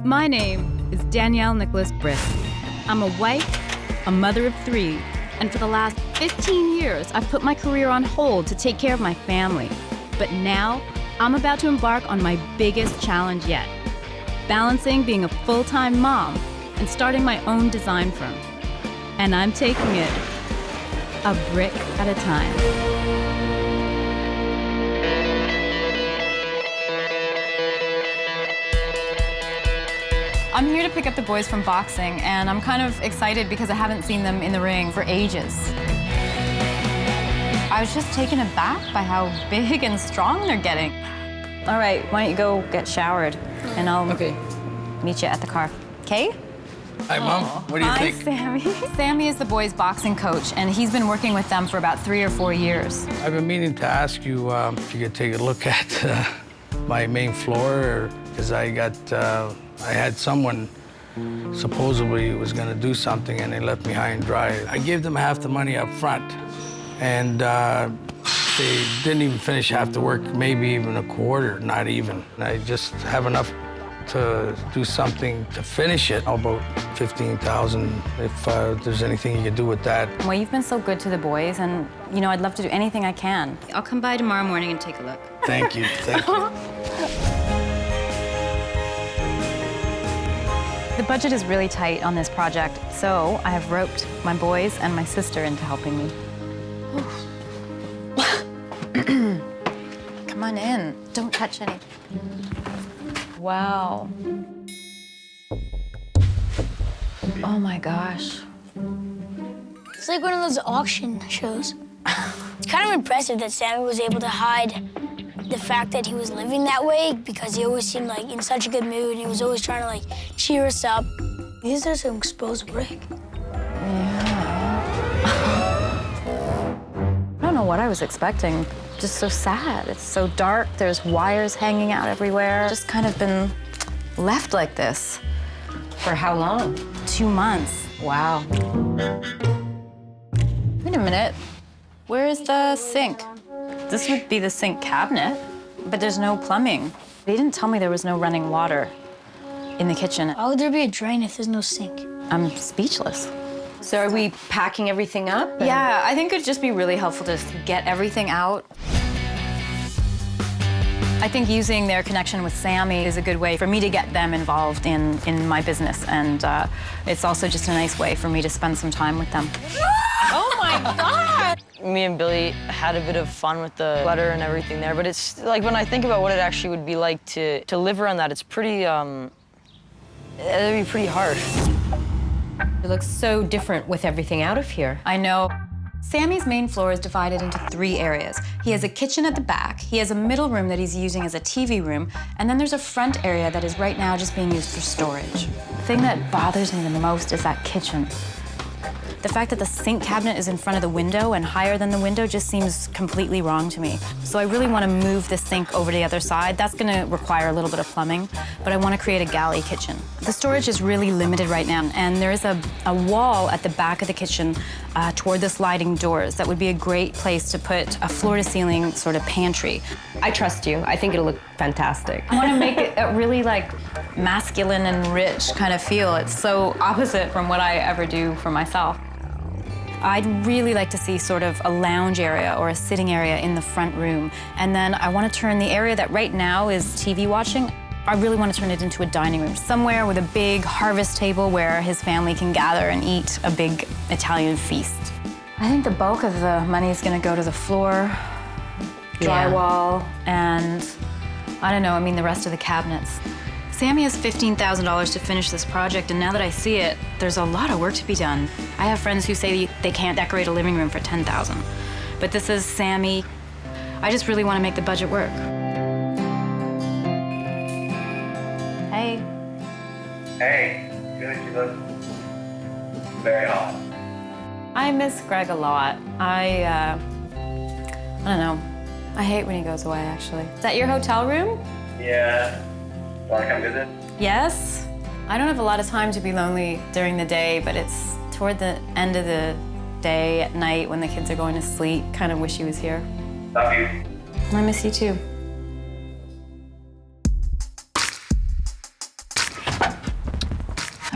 My name is Danielle Bryk. I'm a wife, a mother of 3, and for the last 15 years, I've put my career on hold to take care of my family. But now, I'm about to embark on my biggest challenge yet, balancing being a full-time mom and starting my own design firm. And I'm taking it a brick at a time. I'm here to pick up the boys from boxing, and I'm kind of excited because I haven't seen them in the ring for ages. I was just taken aback by how big and strong they're getting. All right, why don't you go get showered, and I'll meet you at the car, okay? Hi, Mom. What do you think? Hi, Sammy. Sammy is the boys' boxing coach, and he's been working with them for about 3 or 4 years. I've been meaning to ask you if you could take a look at my main floor, because I had someone supposedly was going to do something, and they left me high and dry. I gave them half the money up front, and they didn't even finish half the work, maybe even a quarter, not even. I just have enough to do something to finish it. How about $15,000 if there's anything you can do with that? Well, you've been so good to the boys, and, you know, I'd love to do anything I can. I'll come by tomorrow morning and take a look. Thank you, thank you. The budget is really tight on this project, so I have roped my boys and my sister into helping me. Come on in. Don't touch any. Wow. Oh my gosh. It's like one of those auction shows. It's kind of impressive that Sammy was able to hide the fact that he was living that way, because he always seemed like in such a good mood. He was always trying to like cheer us up. These are some exposed brick. Yeah. I don't know what I was expecting. Just so sad. It's so dark. There's wires hanging out everywhere. Just kind of been left like this. For how long? 2 months. Wow. Wait a minute. Where is the sink? This would be the sink cabinet, but there's no plumbing. They didn't tell me there was no running water in the kitchen. Why would there be a drain if there's no sink? I'm speechless. So are we packing everything up? Yeah, I think it'd just be really helpful to get everything out. I think using their connection with Sammy is a good way for me to get them involved in my business, and it's also just a nice way for me to spend some time with them. Oh my God! Me and Billy had a bit of fun with the clutter and everything there, but it's like when I think about what it actually would be like to live around that, it's pretty, it'd be pretty harsh. It looks so different with everything out of here. I know. Sammy's main floor is divided into 3 areas. He has a kitchen at the back, he has a middle room that he's using as a TV room, and then there's a front area that is right now just being used for storage. The thing that bothers me the most is that kitchen. The fact that the sink cabinet is in front of the window and higher than the window just seems completely wrong to me. So I really want to move the sink over to the other side. That's going to require a little bit of plumbing, but I want to create a galley kitchen. The storage is really limited right now, and there is a wall at the back of the kitchen toward the sliding doors that would be a great place to put a floor-to-ceiling sort of pantry. I trust you. I think it'll look fantastic. I want to make it a really like masculine and rich kind of feel. It's so opposite from what I ever do for myself. I'd really like to see sort of a lounge area or a sitting area in the front room. And then I want to turn the area that right now is TV watching, I really want to turn it into a dining room, somewhere with a big harvest table where his family can gather and eat a big Italian feast. I think the bulk of the money is going to go to the floor, drywall, and I don't know, I mean the rest of the cabinets. Sammy has $15,000 to finish this project, and now that I see it, there's a lot of work to be done. I have friends who say they can't decorate a living room for $10,000. But this is Sammy. I just really want to make the budget work. Hey. Hey, good, you look very hot. I miss Greg a lot. I don't know. I hate when he goes away, actually. Is that your hotel room? Yeah. Want to come visit? Yes. I don't have a lot of time to be lonely during the day, but it's toward the end of the day, at night, when the kids are going to sleep. Kind of wish he was here. Love you. I miss you too.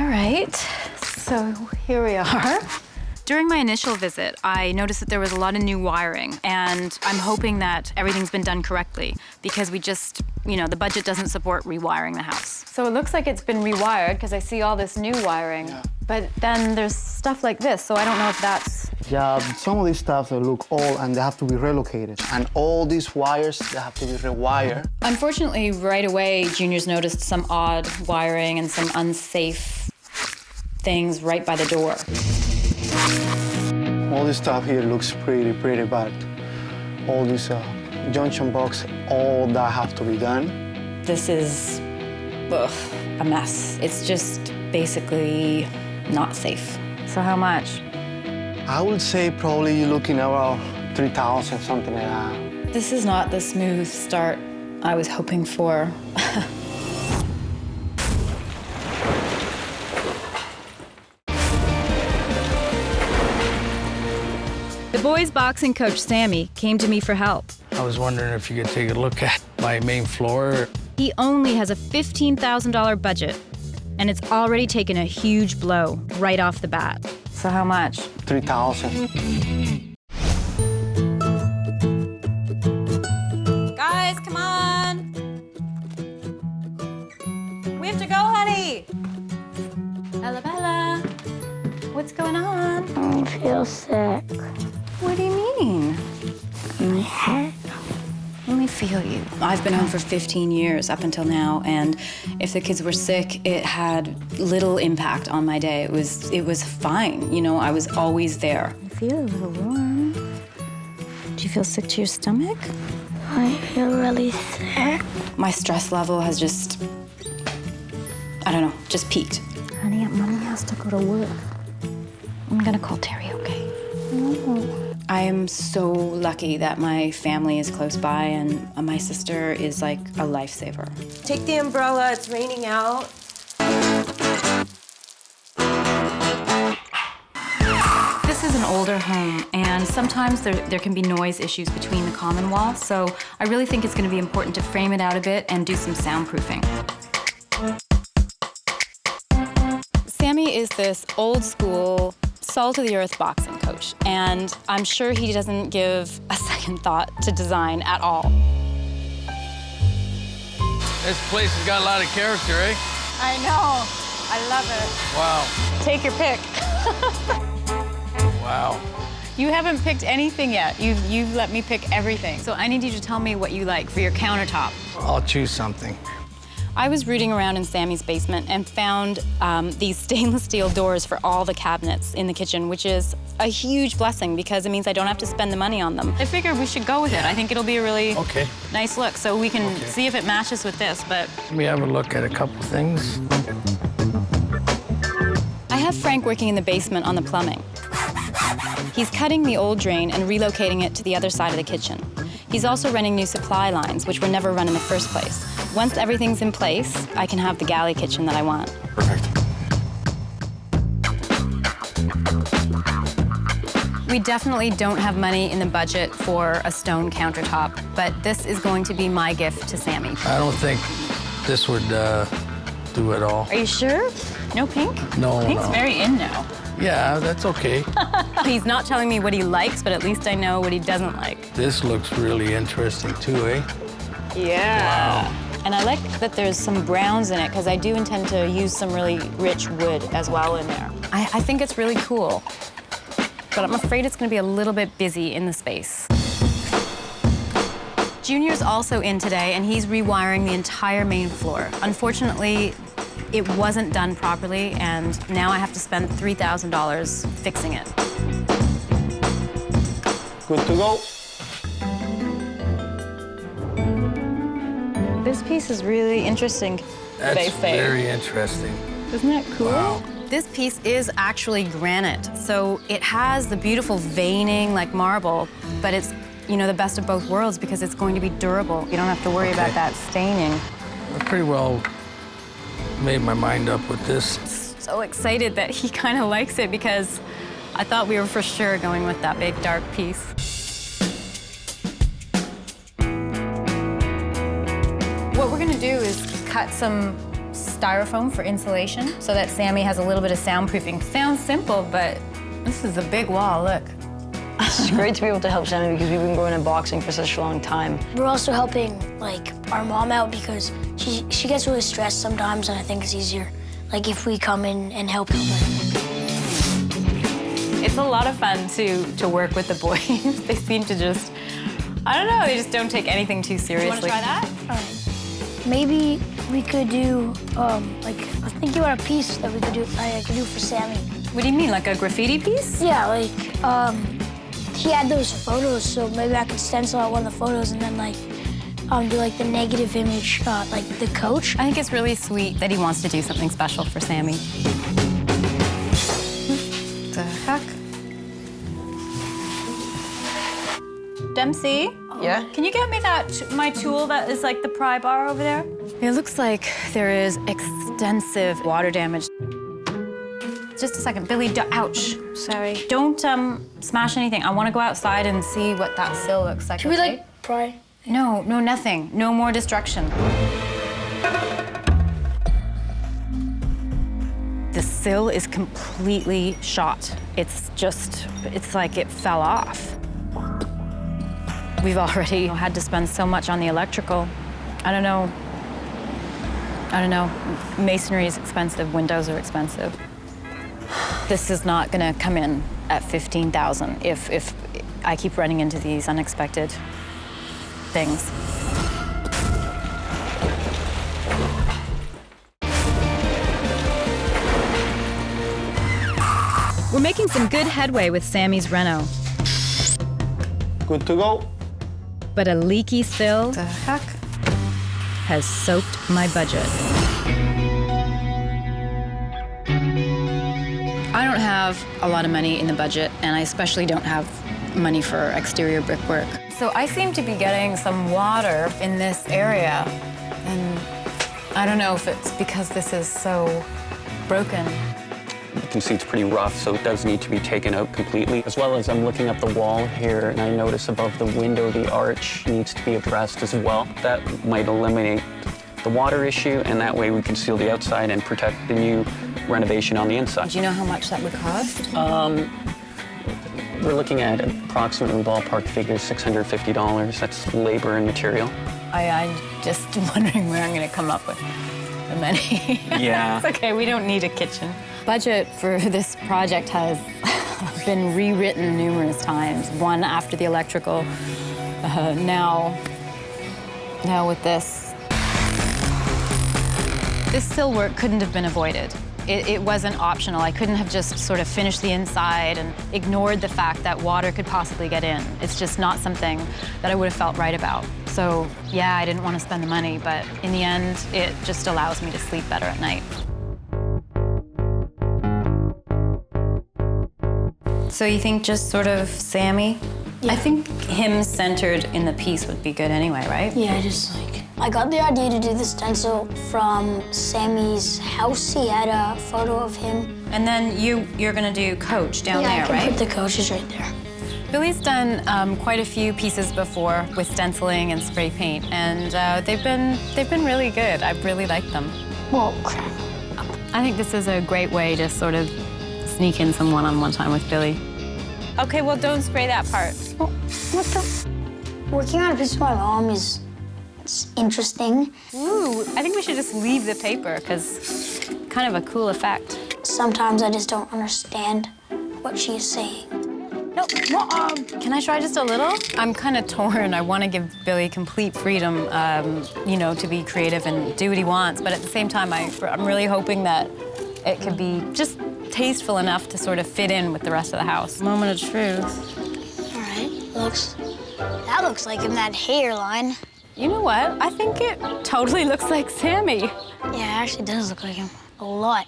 All right, so here we are. During my initial visit, I noticed that there was a lot of new wiring, and I'm hoping that everything's been done correctly because we just, the budget doesn't support rewiring the house. So it looks like it's been rewired because I see all this new wiring, but then there's stuff like this, so I don't know if that's... Yeah, some of these stuff, they look old and they have to be relocated. And all these wires, they have to be rewired. Unfortunately, right away, Junior's noticed some odd wiring and some unsafe things right by the door. All this stuff here looks pretty bad. All these junction box, all that have to be done. This is a mess. It's just basically not safe. So how much? I would say probably you're looking around 3,000, something like that. This is not the smooth start I was hoping for. The boys' boxing coach, Sammy, came to me for help. I was wondering if you could take a look at my main floor. He only has a $15,000 budget, and it's already taken a huge blow right off the bat. So how much? 3,000. Guys, come on! We have to go, honey! Bella, what's going on? I feel sick. What do you mean? My head. Let me feel you. I've been home for 15 years up until now, and if the kids were sick, it had little impact on my day. It was fine. I was always there. I feel a little warm. Do you feel sick to your stomach? I feel really sick. My stress level has just peaked. Honey, Mommy has to go to work. I'm gonna call Terry, okay? I am so lucky that my family is close by, and my sister is like a lifesaver. Take the umbrella, it's raining out. This is an older home, and sometimes there can be noise issues between the common walls, so I really think it's gonna be important to frame it out a bit and do some soundproofing. Sammy is this old school, salt-of-the-earth boxing coach, and I'm sure he doesn't give a second thought to design at all. This place has got a lot of character, eh? I know. I love it. Wow. Take your pick. Wow. You haven't picked anything yet. You've let me pick everything. So I need you to tell me what you like for your countertop. I'll choose something. I was rooting around in Sammy's basement and found these stainless steel doors for all the cabinets in the kitchen, which is a huge blessing because it means I don't have to spend the money on them. I figured we should go with it. I think it'll be a really nice look. So we can see if it matches with this, but... Let me have a look at a couple things. I have Frank working in the basement on the plumbing. He's cutting the old drain and relocating it to the other side of the kitchen. He's also running new supply lines, which were never run in the first place. Once everything's in place, I can have the galley kitchen that I want. Perfect. We definitely don't have money in the budget for a stone countertop, but this is going to be my gift to Sammy. I don't think this would do it all. Are you sure? No pink? No, Pink's no. very in now. Yeah, that's okay. He's not telling me what he likes, but at least I know what he doesn't like. This looks really interesting too, eh? Yeah. Wow. And I like that there's some browns in it, because I do intend to use some really rich wood as well in there. I think it's really cool, but I'm afraid it's gonna be a little bit busy in the space. Junior's also in today, and he's rewiring the entire main floor. Unfortunately, it wasn't done properly, and now I have to spend $3,000 fixing it. Good to go. This piece is really interesting, That's they say. very interesting. Isn't that cool? Wow. This piece is actually granite, so it has the beautiful veining like marble, but it's, the best of both worlds because it's going to be durable. You don't have to worry about that staining. I pretty well made my mind up with this. So excited that he kind of likes it because I thought we were for sure going with that big dark piece. What we're gonna do is cut some styrofoam for insulation so that Sammy has a little bit of soundproofing. Sounds simple, but this is a big wall, look. It's great to be able to help Sammy because we've been going in boxing for such a long time. We're also helping, like, our mom out because she gets really stressed sometimes, and I think it's easier, like, if we come in and help her. It's a lot of fun to work with the boys. They seem to just, I don't know, they just don't take anything too seriously. You want to try that? All right. Maybe we could do, like, I was thinking about a piece that we could do, I could do for Sammy. What do you mean, like a graffiti piece? Yeah, like, he had those photos, so maybe I could stencil out one of the photos and then, like, do, like, the negative image, like, the coach. I think it's really sweet that he wants to do something special for Sammy. The heck? Dempsey? Yeah? Can you get me my tool that is like the pry bar over there? It looks like there is extensive water damage. Just a second, Billy, ouch. Sorry. Don't smash anything. I want to go outside and see what that sill looks like, Should we, okay? like, pry? No, nothing. No more destruction. The sill is completely shot. It's like it fell off. We've already had to spend so much on the electrical. I don't know. Masonry is expensive, windows are expensive. This is not gonna come in at $15,000 if I keep running into these unexpected things. We're making some good headway with Sammy's reno, Good to go. but a leaky sill The heck? has soaked my budget. I don't have a lot of money in the budget, and I especially don't have money for exterior brickwork. So I seem to be getting some water in this area, and I don't know if it's because this is so broken. You can see it's pretty rough, so it does need to be taken out completely. As well as I'm looking up the wall here, and I notice above the window, the arch needs to be addressed as well. That might eliminate the water issue, and that way we can seal the outside and protect the new renovation on the inside. Do you know how much that would cost? We're looking at approximately ballpark figures, $650. That's labor and material. I'm just wondering where I'm gonna come up with the money. Yeah. It's okay, we don't need a kitchen. Budget for this project has been rewritten numerous times, one after the electrical, now with this. This sill work couldn't have been avoided. It wasn't optional. I couldn't have just sort of finished the inside and ignored the fact that water could possibly get in. It's just not something that I would have felt right about. So yeah, I didn't want to spend the money, but in the end, it just allows me to sleep better at night. So you think just sort of Sammy? Yeah. I think him centered in the piece would be good anyway, right? Yeah, just like, I got the idea to do the stencil from Sammy's house. He had a photo of him. And then you're gonna do Coach down Yeah, there, I can right? put the coaches right there. Billy's done quite a few pieces before with stenciling and spray paint, and they've been really good. I really like them. Well, crap. I think this is a great way to sort of sneak in some one-on-one time with Billy. Okay, well, don't spray that part. Well, what the? Working on a piece of my mom it's interesting. Ooh, I think we should just leave the paper, because kind of a cool effect. Sometimes I just don't understand what she's saying. No, can I try just a little? I'm kind of torn. I want to give Billy complete freedom, you know, to be creative and do what he wants. But at the same time, I'm really hoping that it could be just tasteful enough to sort of fit in with the rest of the house. Moment of truth. All right, that looks like him, that hairline. You know what? I think it totally looks like Sammy. Yeah, it actually does look like him a lot.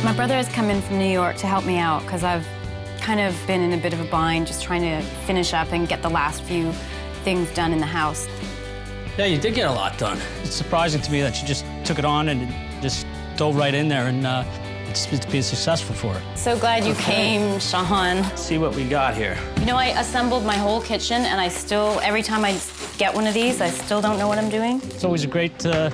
My brother has come in from New York to help me out because I've kind of been in a bit of a bind just trying to finish up and get the last few things done in the house. Yeah, you did get a lot done. It's surprising to me that you just took it on and just dove right in there, and it's been successful for her. So glad you came, Sean. Let's see what we got here. You know, I assembled my whole kitchen, and I still, every time I get one of these, I still don't know what I'm doing. It's always great to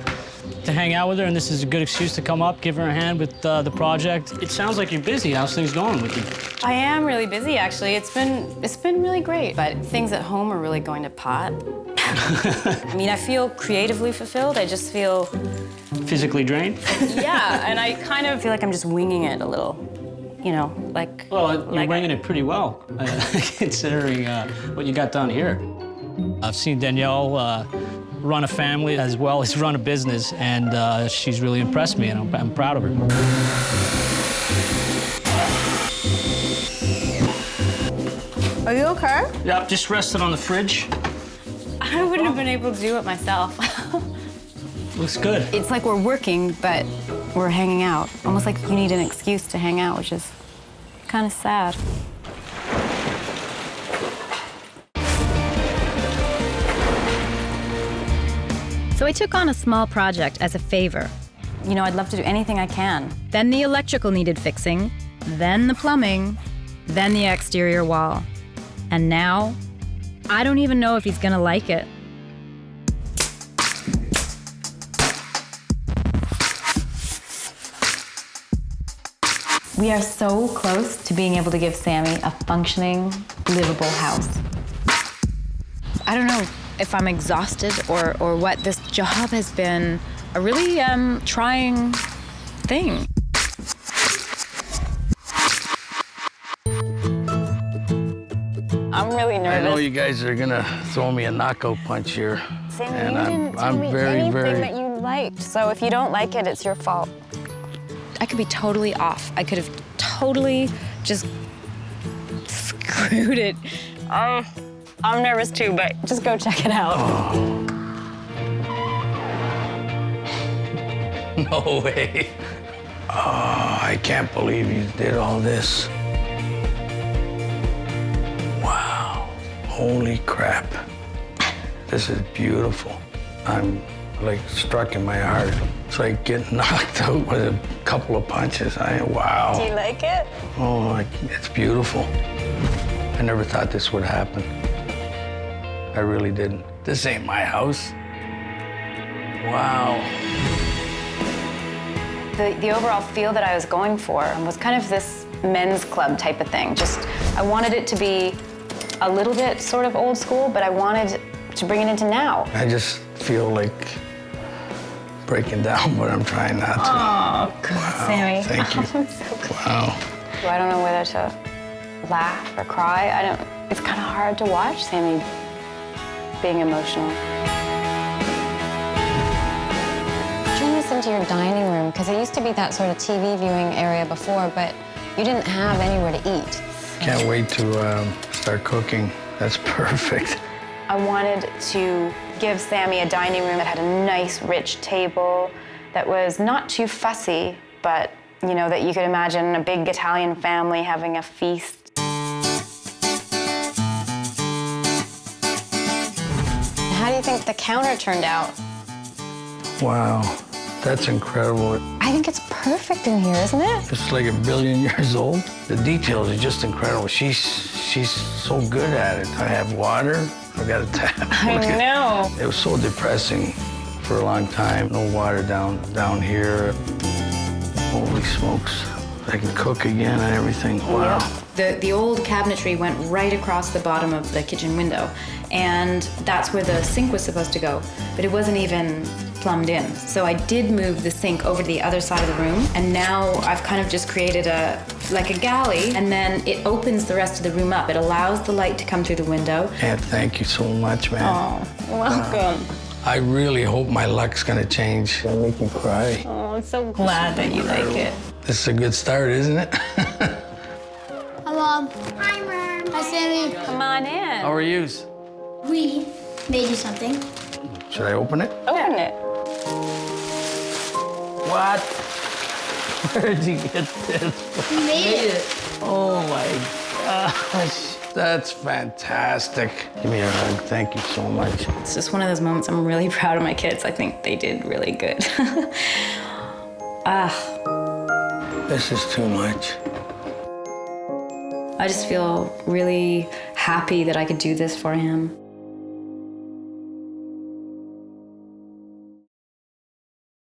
hang out with her, and this is a good excuse to come up, give her a hand with the project. It sounds like you're busy. How's things going with you? I am really busy, actually. It's been really great, but things at home are really going to pot. I mean, I feel creatively fulfilled. I just feel... Physically drained? Yeah, and I kind of feel like I'm just winging it a little, you know, like... Well, you're winging it pretty well, considering what you got done here. I've seen Danielle run a family as well as run a business, and she's really impressed me, and I'm proud of her. Are you okay? Yeah, just rested on the fridge. I wouldn't have been able to do it myself. Looks good. It's like we're working, but we're hanging out. Almost like you need an excuse to hang out, which is kind of sad. So I took on a small project as a favor. You know, I'd love to do anything I can. Then the electrical needed fixing, then the plumbing, then the exterior wall. And now, I don't even know if he's gonna like it. We are so close to being able to give Sammy a functioning, livable house. I don't know if I'm exhausted or what. This job has been a really trying thing. I'm really nervous. I know you guys are gonna throw me a knockout punch here. Sammy, and you didn't tell I'm me very, anything very... that you liked. So if you don't like it, it's your fault. I could be totally off. I could have totally just screwed it. I'm nervous too, but just go check it out. Oh. No way. Oh, I can't believe you did all this. Wow. Holy crap. This is beautiful. I'm like struck in my heart. It's like getting knocked out with a couple of punches. Wow. Do you like it? Oh, it's beautiful. I never thought this would happen. I really didn't. This ain't my house. Wow. The overall feel that I was going for was kind of this men's club type of thing. Just, I wanted it to be a little bit sort of old school, but I wanted to bring it into now. I just feel like breaking down, but I'm trying not to. Oh, good, wow. Sammy. Thank you. I'm so good. Wow. I don't know whether to laugh or cry. It's kind of hard to watch Sammy being emotional. Turn this into your dining room, because it used to be that sort of TV viewing area before, but you didn't have anywhere to eat. Can't wait to start cooking. That's perfect. I wanted to give Sammy a dining room that had a nice, rich table that was not too fussy, but, you know, that you could imagine a big Italian family having a feast. How do you think the counter turned out? Wow, that's incredible. I think it's perfect in here, isn't it? It's like 1 billion years old. The details are just incredible. She's so good at it. I have water. I've got a tap. I know. It was so depressing for a long time. No water down here. Holy smokes. I can cook again and everything. Wow. The old cabinetry went right across the bottom of the kitchen window, and that's where the sink was supposed to go, but it wasn't even plumbed in. So I did move the sink over to the other side of the room, and now I've kind of just created like a galley, and then it opens the rest of the room up. It allows the light to come through the window. And thank you so much, man. Oh, welcome. I really hope my luck's gonna change. It'll make me cry. Oh, I'm so glad that you like it. This is a good start, isn't it? Hi, Mom. Hi, Mom. Hi, Sammy. Come on in. How are yous? We made you something. Should I open it? Open it. What? Where'd you get this? We made it. Oh my gosh. That's fantastic. Give me a hug. Thank you so much. It's just one of those moments I'm really proud of my kids. I think they did really good. This is too much. I just feel really happy that I could do this for him.